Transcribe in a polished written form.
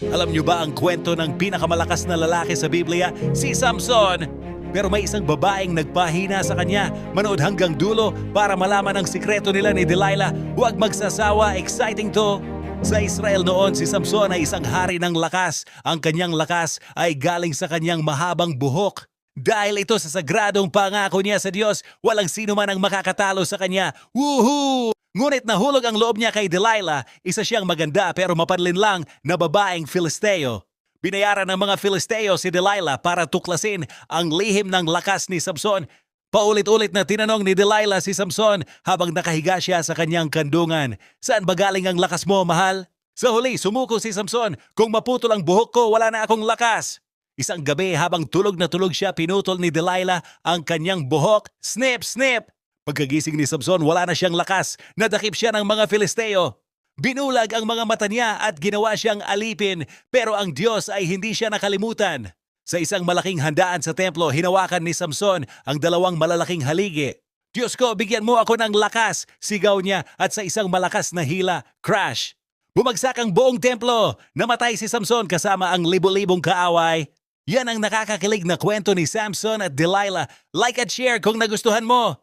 Alam niyo ba ang kwento ng pinakamalakas na lalaki sa Biblia? Si Samson! Pero may isang babaeng nagpahina sa kanya. Manood hanggang dulo para malaman ang sikreto nila ni Delilah. Huwag magsasawa, exciting to! Sa Israel noon, si Samson ay isang hari ng lakas. Ang kanyang lakas ay galing sa kanyang mahabang buhok. Dahil ito sa sagradong pangako niya sa Diyos, walang sino man ang makakatalo sa kanya. Woohoo! Ngunit nahulog ang loob niya kay Delilah, isa siyang maganda pero mapanlin lang na babaeng Filisteo. Binayaran ng mga Filisteo si Delilah para tuklasin ang lihim ng lakas ni Samson. Paulit-ulit na tinanong ni Delilah si Samson habang nakahiga siya sa kanyang kandungan. Saan ba galing ang lakas mo, mahal? Sa huli, sumuko si Samson. Kung maputol ang buhok ko, wala na akong lakas. Isang gabi habang tulog na tulog siya, pinutol ni Delilah ang kanyang buhok. Snip, snip! Pagkagising ni Samson, wala na siyang lakas. Nadakip siya ng mga Filisteo. Binulag ang mga mata niya at ginawa siyang alipin, pero ang Diyos ay hindi siya nakalimutan. Sa isang malaking handaan sa templo, hinawakan ni Samson ang dalawang malalaking haligi. Diyos ko, bigyan mo ako ng lakas, sigaw niya at sa isang malakas na hila, crash. Bumagsak ang buong templo. Namatay si Samson kasama ang libo-libong kaaway. Yan ang nakakakilig na kwento ni Samson at Delilah. Like at share kung nagustuhan mo.